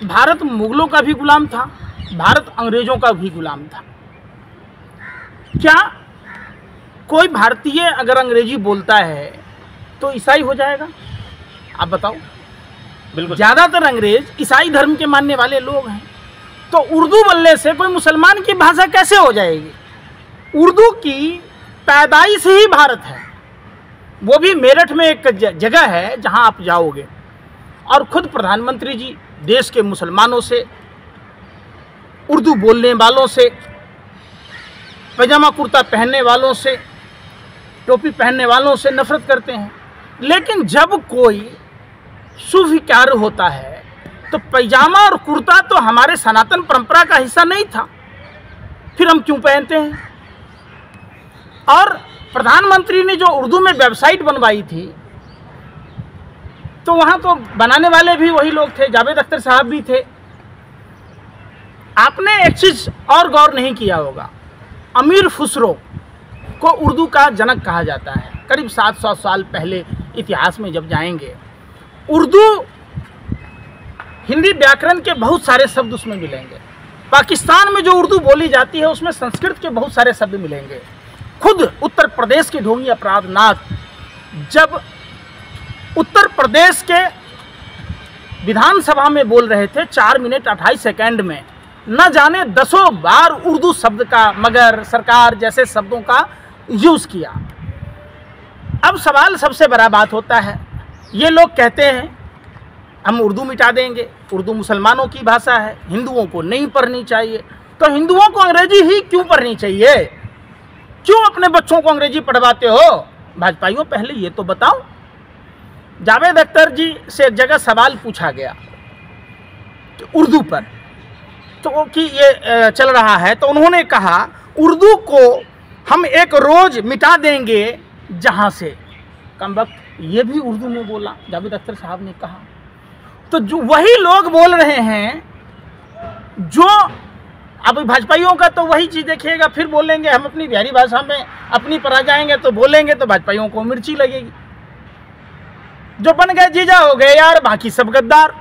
भारत मुगलों का भी गुलाम था, भारत अंग्रेजों का भी गुलाम था। क्या कोई भारतीय अगर अंग्रेजी बोलता है तो ईसाई हो जाएगा? आप बताओ। बिल्कुल। ज़्यादातर अंग्रेज ईसाई धर्म के मानने वाले लोग हैं, तो उर्दू बोलने से कोई मुसलमान की भाषा कैसे हो जाएगी? उर्दू की पैदाइश ही भारत है, वो भी मेरठ में एक जगह है जहां आप जाओगे और खुद प्रधानमंत्री जी देश के मुसलमानों से, उर्दू बोलने वालों से, पैजामा कुर्ता पहनने वालों से, टोपी पहनने वालों से नफरत करते हैं। लेकिन जब कोई शुभ कार्य होता है तो पैजामा और कुर्ता तो हमारे सनातन परंपरा का हिस्सा नहीं था, फिर हम क्यों पहनते हैं? और प्रधानमंत्री ने जो उर्दू में वेबसाइट बनवाई थी तो वहाँ तो बनाने वाले भी वही लोग थे, जावेद अख्तर साहब भी थे। आपने एक चीज़ और गौर नहीं किया होगा, अमीर खुसरो को उर्दू का जनक कहा जाता है। करीब 700 साल पहले इतिहास में जब जाएंगे, उर्दू हिंदी व्याकरण के बहुत सारे शब्द उसमें मिलेंगे। पाकिस्तान में जो उर्दू बोली जाती है उसमें संस्कृत के बहुत सारे शब्द मिलेंगे। खुद उत्तर प्रदेश के ढोंगी अपराधनाथ जब उत्तर प्रदेश के विधानसभा में बोल रहे थे 4 मिनट 28 सेकंड में, न जाने दसों बार उर्दू शब्द का, मगर, सरकार जैसे शब्दों का यूज़ किया। अब सवाल सबसे बड़ा बात होता है, ये लोग कहते हैं हम उर्दू मिटा देंगे, उर्दू मुसलमानों की भाषा है, हिंदुओं को नहीं पढ़नी चाहिए। तो हिंदुओं को अंग्रेजी ही क्यों पढ़नी चाहिए? क्यों अपने बच्चों को अंग्रेजी पढ़वाते हो? भाजपाइयों, पहले ये तो बताओ। जावेद अख्तर जी से एक जगह सवाल पूछा गया तो उर्दू पर, तो कि ये चल रहा है, तो उन्होंने कहा उर्दू को हम एक रोज़ मिटा देंगे जहाँ से। कम वक्त ये भी उर्दू में बोला जावेद अख्तर साहब ने कहा। तो जो वही लोग बोल रहे हैं जो अब भाजपाइयों का तो वही चीज़ देखिएगा, फिर बोलेंगे हम अपनी बिहारी भाषा में अपनी पर आ जाएंगे तो बोलेंगे तो भाजपाइयों को मिर्ची लगेगी। जो बन गए जीजा हो गए यार, बाकी सब गद्दार।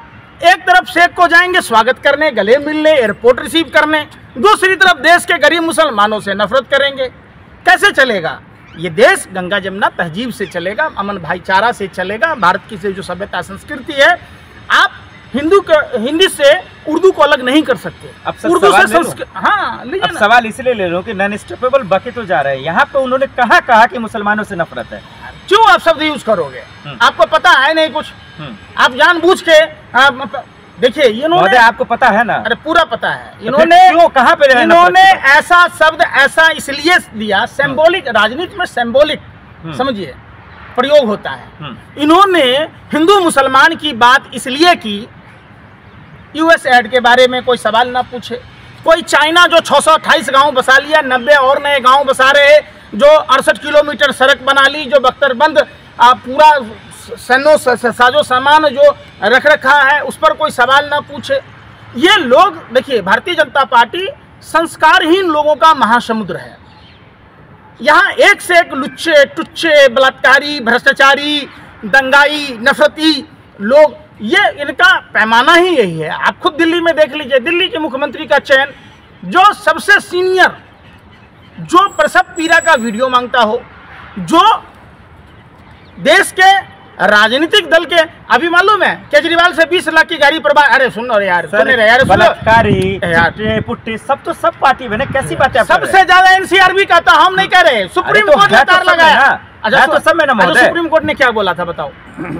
एक तरफ शेख को जाएंगे स्वागत करने, गले मिलने, एयरपोर्ट रिसीव करने, दूसरी तरफ देश के गरीब मुसलमानों से नफरत करेंगे। कैसे चलेगा ये देश? गंगा जमुना तहजीब से चलेगा, अमन भाईचारा से चलेगा। भारत की से जो सभ्यता संस्कृति है, आप हिंदी से उर्दू को अलग नहीं कर सकते। अब उर्दू से हाँ, अब सवाल इसलिए ले रहा हूँ कि नॉन स्टॉपेबल बाकी तो जा रहा है। यहाँ पे उन्होंने कहा कि मुसलमानों से नफरत है, क्यों आप शब्द यूज करोगे? आपको पता है नहीं कुछ? आप जानबूझ के देखिए, इन्होंने, आपको पता है ना? अरे पूरा पता है। इन्होंने क्यों, कहाँ पे इन्होंने ऐसा शब्द ऐसा इसलिए दिया, सिंबॉलिक, राजनीति में सिंबॉलिक समझिए प्रयोग होता है। इन्होंने हिंदू मुसलमान की बात इसलिए की, यूएस एड के बारे में कोई सवाल ना पूछे। कोई चाइना जो 628 गांव बसा लिया, 90 और नए गांव बसा रहे, जो 68 किलोमीटर सड़क बना ली, जो बख्तरबंद पूरा साजो सामान जो रख रखा है उस पर कोई सवाल ना पूछे। ये लोग देखिए, भारतीय जनता पार्टी संस्कारहीन लोगों का महासमुद्र है। यहाँ एक से एक लुच्चे, टुच्चे, बलात्कारी, भ्रष्टाचारी, दंगाई, नफरती लोग, ये इनका पैमाना ही यही है। आप खुद दिल्ली में देख लीजिए, दिल्ली के मुख्यमंत्री का चयन, जो सबसे सीनियर, जो प्रसव पीड़ा का वीडियो मांगता हो, जो देश के राजनीतिक दल के, अभी मालूम है केजरीवाल से 20 लाख की गाड़ी पर, अरे सुनो यार, बलात्कारी, पुट्टी, सब तो सब पार्टी बने, कैसी बात है? सबसे ज्यादा एनसीआरबी का था, हम नहीं कह रहे, सुप्रीम कोर्ट ने तार लगाया। अच्छा, तो सब में ना, सुप्रीम कोर्ट ने क्या बोला था बताओ?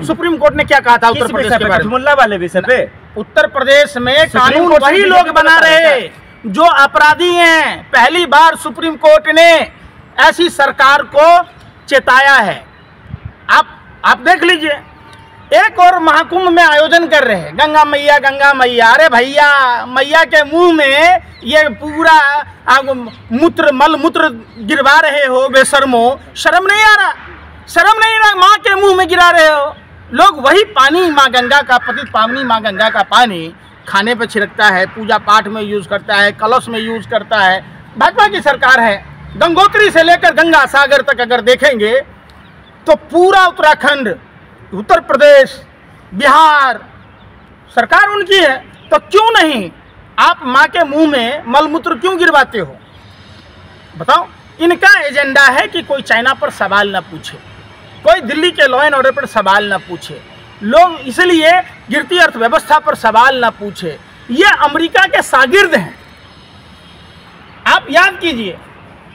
सुप्रीम कोर्ट ने क्या कहा था उत्तर प्रदेश के बारे में? मुल्ला वाले विषय पे उत्तर प्रदेश में कानून वही लोग बना रहे जो अपराधी हैं। पहली बार सुप्रीम कोर्ट ने ऐसी सरकार को चेताया है। आप देख लीजिए, एक और महाकुंभ में आयोजन कर रहे हैं, गंगा मैया गंगा मैया। अरे भैया, मैया के मुंह में ये पूरा मल मूत्र गिरवा रहे हो, बेशर्मो, शर्म नहीं आ रहा? शर्म नहीं आ रहा? माँ के मुंह में गिरा रहे हो। लोग वही पानी, माँ गंगा का, पतित पावनी माँ गंगा का पानी खाने पर छिड़कता है, पूजा पाठ में यूज करता है, कलश में यूज करता है। भाजपा की सरकार है। गंगोत्री से लेकर गंगा सागर तक अगर देखेंगे तो पूरा उत्तराखंड, उत्तर प्रदेश, बिहार सरकार उनकी है। तो क्यों नहीं आप माँ के मुंह में मलमूत्र क्यों गिरवाते हो? बताओ। इनका एजेंडा है कि कोई चाइना पर सवाल ना पूछे, कोई दिल्ली के लॉ एंड ऑर्डर पर सवाल ना पूछे, लोग इसलिए गिरती अर्थव्यवस्था पर सवाल ना पूछे। ये अमेरिका के शागिर्द हैं। आप याद कीजिए,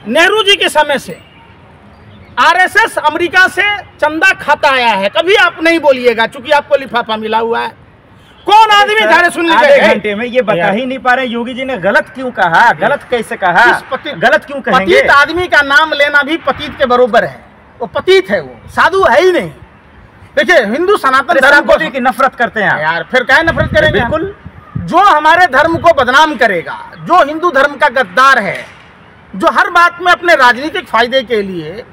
नेहरू जी के समय से आरएसएस अमेरिका से चंदा खाता आया है। कभी आप नहीं बोलिएगा, चूंकि आपको लिफाफा मिला हुआ है। कौन आदमी धारे सुन लीजिए, आधे घंटे में ये बता ही नहीं पा रहे योगी जी ने गलत क्यों कहा, गलत कैसे कहा, गलत क्यों कहेंगे? पतित आदमी का नाम लेना भी पतित के बरोबर है। वो पतित है, वो साधु है ही नहीं। देखिए, हिंदू सनातन धर्म को की नफरत करते हैं यार, फिर क्या नफरत करेंगे? बिल्कुल। जो हमारे धर्म को बदनाम करेगा, जो हिंदू धर्म का गद्दार है, जो हर बात में अपने राजनीतिक फायदे के लिए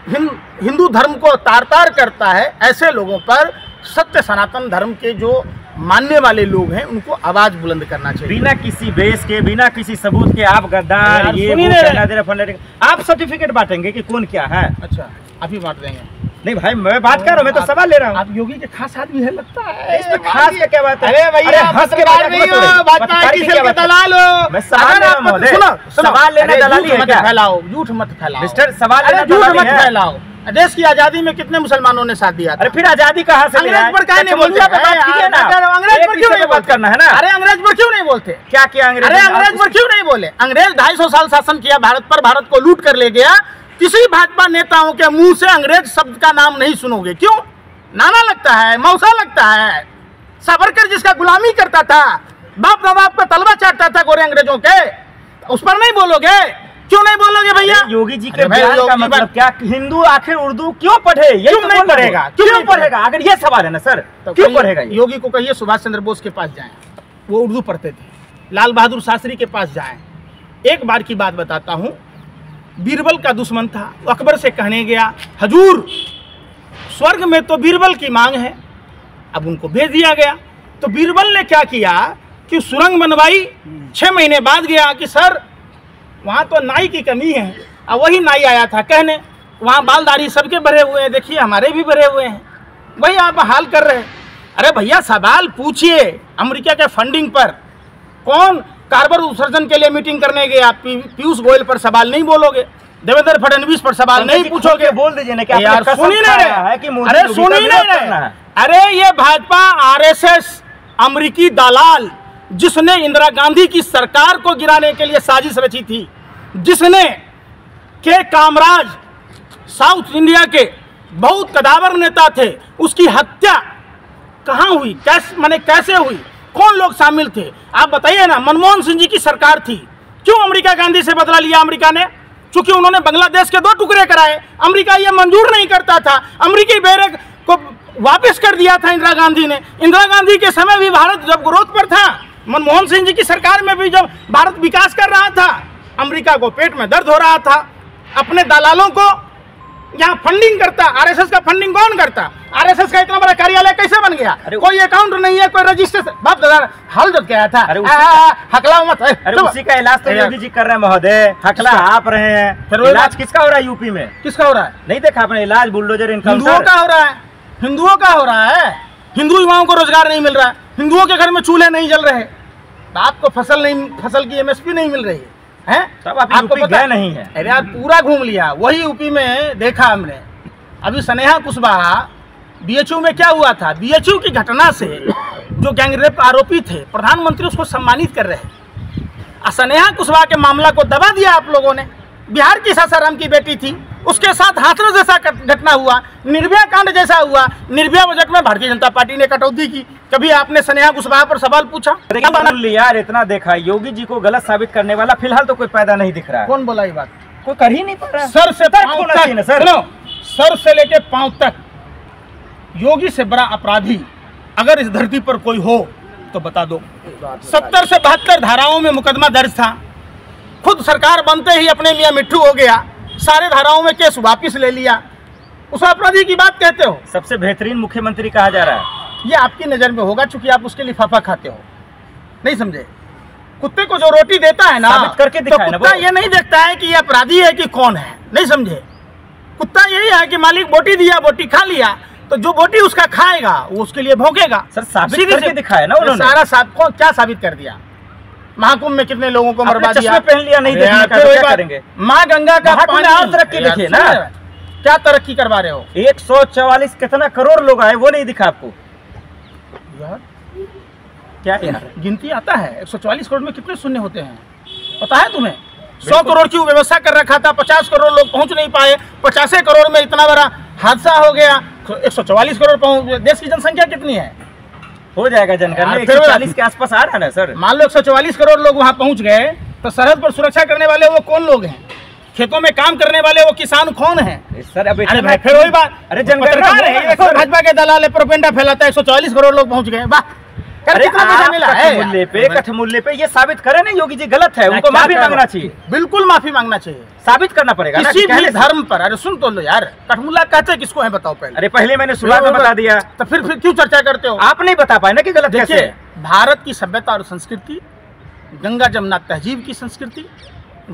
हिंदू धर्म को तार तार करता है, ऐसे लोगों पर सत्य सनातन धर्म के जो मानने वाले लोग हैं उनको आवाज बुलंद करना चाहिए। बिना किसी बेस के, बिना किसी सबूत के आप गद्दार, ये आप सर्टिफिकेट बांटेंगे कि कौन क्या है? अच्छा, आप ही बांट देंगे? नहीं भाई, मैं बात कर रहा हूँ, मैं तो सवाल ले रहा हूँ। आप योगी के खास आदमी है लगता है। इसमें खास क्या क्या बात है? अरे भैया, पत्रकार नहीं हो, भाजपा की के दलाल हो। मैं सवाल ले रहा हूँ महोदय, सवाल लेना दलाली है क्या? फैलाओ, झूठ मत फैलाओ मिस्टर, सवाल लेना झूठ दलाली मत है। फैलाओ। देश की आजादी में कितने मुसलमानों ने साथ दिया था? अरे फिर आजादी कहाँ से? अंग्रेज पर क्या नहीं बोलते? अंग्रेज पर क्यों नहीं बात करना है ना? अरे अंग्रेज पर क्यों नहीं बोलते? क्या किया अंग्रेज? अरे अंग्रेज पर क्यों नहीं बोले? अंग्रेज 250 साल शासन किया भारत पर, भारत को लूट कर ले गया। किसी भाजपा नेताओं के मुंह से अंग्रेज शब्द का नाम नहीं सुनोगे। क्यों? नाना लगता है, मौसा लगता है। सावरकर जिसका गुलामी करता था, बाप बाप का तलवा चाटता था गोरे अंग्रेजों के, उस पर नहीं बोलोगे? क्यों नहीं बोलोगे भैया? योगी जी के बयान का मतलब क्या? हिंदू आखिर उर्दू क्यों पढ़े? ये क्यों नहीं पढ़ेगा? क्यों पढ़ेगा? अगर ये सवाल है ना सर, तो क्यों पढ़ेगा? योगी को कहिए सुभाष चंद्र बोस के पास जाएं, वो उर्दू पढ़ते थे। लाल बहादुर शास्त्री के पास जाएं। एक बार की बात बताता हूँ, बीरबल का दुश्मन था, अकबर से कहने गया, हजूर स्वर्ग में तो बीरबल की मांग है। अब उनको भेज दिया गया। तो बीरबल ने क्या किया कि सुरंग बनवाई। 6 महीने बाद गया कि सर वहाँ तो नाई की कमी है। अब वही नाई आया था कहने, वहाँ बाल दाढ़ी सबके भरे हुए हैं, देखिए हमारे भी भरे हुए हैं। वही आप हाल कर रहे हैं। अरे भैया, सवाल पूछिए। अमेरिका के फंडिंग पर कौन कार्बन उत्सर्जन के लिए मीटिंग करने गया? पीयूष गोयल पर सवाल नहीं बोलोगे, देवेंद्र फडणवीस पर सवाल नहीं पूछोगे। बोल दीजिए ना कि यार, सुन ही नहीं रहे। अरे सुन ही नहीं रहे। अरे ये भाजपा आरएसएस अमेरिकी दलाल, जिसने इंदिरा गांधी की सरकार को गिराने के लिए साजिश रची थी, जिसने के कामराज साउथ इंडिया के बहुत कदावर नेता थे, उसकी हत्या कहाँ हुई? कैसे हुई? कौन लोग शामिल थे? आप बताइए ना। मनमोहन सिंह जी की सरकार थी। क्यों अमेरिका गांधी से बदला लिया अमेरिका ने? क्योंकि उन्होंने बांग्लादेश के 2 टुकड़े कराए। अमेरिका ये मंजूर नहीं करता था। अमेरिकी बैरक को वापस कर दिया था इंदिरा गांधी ने। इंदिरा गांधी के समय भी भारत जब ग्रोथ पर था, मनमोहन सिंह जी की सरकार में भी जब भारत विकास कर रहा था, अमेरिका को पेट में दर्द हो रहा था। अपने दलालों को यहाँ फंडिंग करता। आरएसएस का फंडिंग कौन करता? आरएसएस का इतना बड़ा कार्यालय कैसे बन गया? कोई अकाउंट नहीं है, कोई रजिस्ट्रेशन। बाप दादा हाल जब क्या था? हकला मत। अरे उसी का इलाज तो योगी जी कर रहे हैं महोदय। हकला आप रहे हैं, फिर इलाज किसका हो रहा है? यूपी में किसका हो रहा है? नहीं देखा आपने? इलाज बुलडोजर हिंदुओं का हो रहा है। हिंदुओं का हो रहा है। हिंदू युवाओं को रोजगार नहीं मिल रहा है। हिंदुओं के घर में चूल्हे नहीं जल रहे। आपको फसल की एमएसपी नहीं मिल रही है। तब आपको पता नहीं है? अरे यार, पूरा घूम लिया। वही यूपी में देखा हमने। अभी स्नेहा कुशवाहा बीएचयू में क्या हुआ था? बीएचयू की घटना से जो गैंगरेप आरोपी थे, प्रधानमंत्री उसको सम्मानित कर रहे हैं। स्नेहा कुशवाहा के मामला को दबा दिया आप लोगों ने। बिहार की सासाराम की बेटी थी, उसके साथ हाथरस जैसा घटना हुआ, निर्भया कांड जैसा हुआ। निर्भया बजट में भारतीय जनता पार्टी ने कटौती की। कभी आपने स्नेहा कुशवाहा पर सवाल पूछा? यार इतना देखा, योगी जी को गलत साबित करने वाला फिलहाल तो कोई पैदा नहीं दिख रहा है। कौन बोला ये बात? कोई कर ही नहीं पा रहा। सर से पांव तक, सर से लेके पांव तक योगी से बड़ा अपराधी अगर इस धरती पर कोई हो तो बता दो। 70 से 72 धाराओं में मुकदमा दर्ज था। खुद सरकार बनते ही अपने मियां मिट्ठू हो गया, सारे धाराओं में केस वापिस ले लिया। उस अपराधी की बात कहते हो? सबसे बेहतरीन मुख्यमंत्री कहा जा रहा है। ये आपकी नजर में होगा, चूंकि आप उसके लिफाफा खाते हो। नहीं समझे? कुत्ते को जो रोटी देता है ना, करके तो कुत्ता ये नहीं देखता है कि ये अपराधी है कि कौन है। नहीं समझे? कुत्ता यही है कि मालिक बोटी दिया, बोटी खा लिया। तो जो बोटी उसका खाएगा वो उसके लिए भोगेगा। सर साबित करके दिखाया ना उन्होंने। सारा क्या साबित कर दिया? महाकुंभ में कितने लोगों को मरवा दिया? चश्मे पहन लिया, नहीं देखने का तो क्या करेंगे? माँ गंगा का पानी और तरक्की देखिए ना, क्या तरक्की करवा रहे हो? 144 कितना करोड़ लोग आए वो नहीं दिखा आपको यार? क्या यार गिनती आता है 144 करोड़ में कितने शून्य होते हैं पता है तुम्हें? 100 करोड़ की व्यवस्था कर रखा था, 50 करोड़ लोग पहुंच नहीं पाए, 50 करोड़ में इतना बड़ा हादसा हो गया, 144 करोड़ पहुंच। देश की जनसंख्या कितनी है? हो जाएगा जनगणना 140 के आसपास आ रहा है ना सर। मान लो 144 करोड़ लोग वहां पहुंच गए, तो सरहद पर सुरक्षा करने वाले वो कौन लोग हैं? खेतों में काम करने वाले वो किसान कौन है? सर अब फिर वही बात, अरे जनगणना भाजपा के दलाल है, प्रोपेगेंडा फैलाता है, 144 करोड़ लोग पहुंच गए। वाह, मूल्य पे ये साबित करे ना योगी जी गलत है, उनको माफी मांगना चाहिए। बिल्कुल माफी मांगना चाहिए, साबित करना पड़ेगा किसी भी धर्म पर। अरे सुन तो लो यार, कठमुल्ला कहते किसको है बताओ पहले? अरे पहले मैंने शुरुआत में बता दिया, तो फिर क्यों चर्चा करते हो? आप नहीं बता पाए ना कि गलत कैसे है। भारत की सभ्यता और संस्कृति, गंगा जमुना तहजीब की संस्कृति,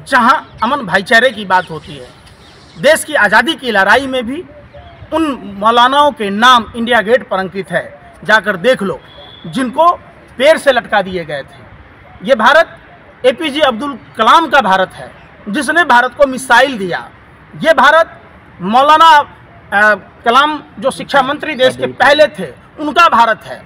जहां अमन भाईचारे की बात होती है, देश की आज़ादी की लड़ाई में भी उन मौलानाओं के नाम इंडिया गेट पर अंकित है, जाकर देख लो, जिनको पैर से लटका दिए गए थे। ये भारत एपीजे अब्दुल कलाम का भारत है, जिसने भारत को मिसाइल दिया। ये भारत मौलाना कलाम जो शिक्षा मंत्री देश के पहले थे, उनका भारत है।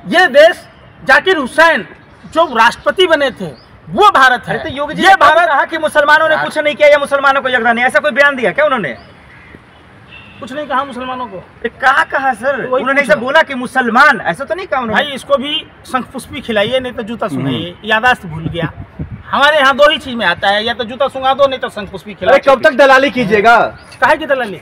ये देश जाकिर हुसैन जो राष्ट्रपति बने थे, वो भारत है। तो योगी जी ये भारत कहा कि मुसलमानों ने कुछ नहीं किया या मुसलमानों को योगदान नहीं, ऐसा कोई बयान दिया क्या उन्होंने? कुछ नहीं कहा मुसलमानों को। कहा सर, उन्होंने ऐसा बोला कि मुसलमान, ऐसा तो नहीं कहा उन्होंने। भाई इसको भी शंख पुष्पी खिलाइए, नहीं तो जूता सुनाइए। यादाश्त भूल गया। हमारे यहाँ दो ही चीज में आता है, या तो जूता सुंगा दो, नहीं तो शंख पुष्पी खिलाओ। कब तक दलाली कीजिएगा? काहे की दलाली?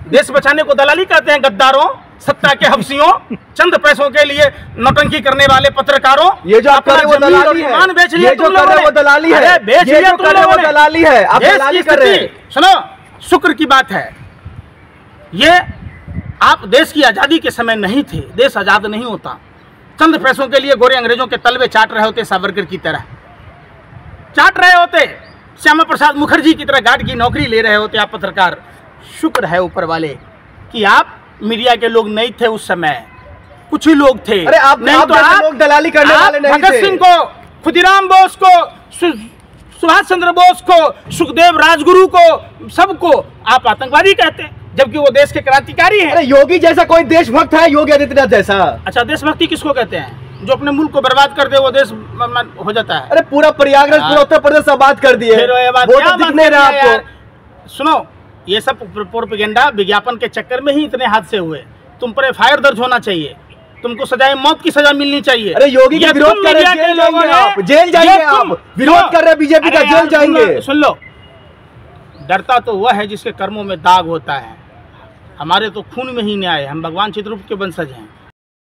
देश बचाने को दलाली कहते हैं गद्दारों, सत्ता के हफ्सियों, चंद पैसों के लिए नौटंकी करने वाले पत्रकारों। ये जो आप कर रहे हो वो दलाली है, बेच लिया तुम लोगों ने। वो दलाली है, बेच लिया तुम लोगों ने, दलाली है, आप दलाली कर रहे हैं। सुनो, शुक्र की बात है, ये आप देश की आजादी के समय नहीं थे, देश आजाद नहीं होता। चंद पैसों के लिए गोरे अंग्रेजों के तलवे चाट रहे होते, सावरकर की तरह चाट रहे होते, श्यामा प्रसाद मुखर्जी की तरह गार्ड की नौकरी ले रहे होते आप पत्रकार। शुक्र है ऊपर वाले कि आप मीडिया के लोग नहीं थे उस समय, कुछ ही लोग थे। अरे आप नहीं तो आप लोग दलाली करने वाले नहीं थे। भगत सिंह को, खुदीराम बोस को, सुभाष चंद्र बोस को, सुखदेव राजगुरु को, सबको आप आतंकवादी कहते हैं, जबकि वो देश के क्रांतिकारी हैं। अरे योगी जैसा कोई देशभक्त है? योगी आदित्यनाथ जैसा? अच्छा, देशभक्ति किसको कहते हैं? जो अपने मुल्क को बर्बाद कर दे वो देश हो जाता है। अरे पूरा प्रयागराज, पूरा उत्तर प्रदेश आबाद कर दिए, वो तो दिख नहीं रहा आपको। सुनो, ये सब प्रोपेगेंडा विज्ञापन के चक्कर में ही इतने हादसे हुए। तुम पर एफआईआर दर्ज होना चाहिए, तुमको सजाए मौत की सजा मिलनी चाहिए। अरे योगी के विरोध कर रहे हैं, जेल जाएंगे आप। विरोध कर रहे हैं बीजेपी का, जेल जाएंगे। सुन लो, डरता तो वह है जिसके कर्मों में दाग होता है। हमारे तो खून में ही न्याय है, हम भगवान चित्रगुप्त के वंशज हैं।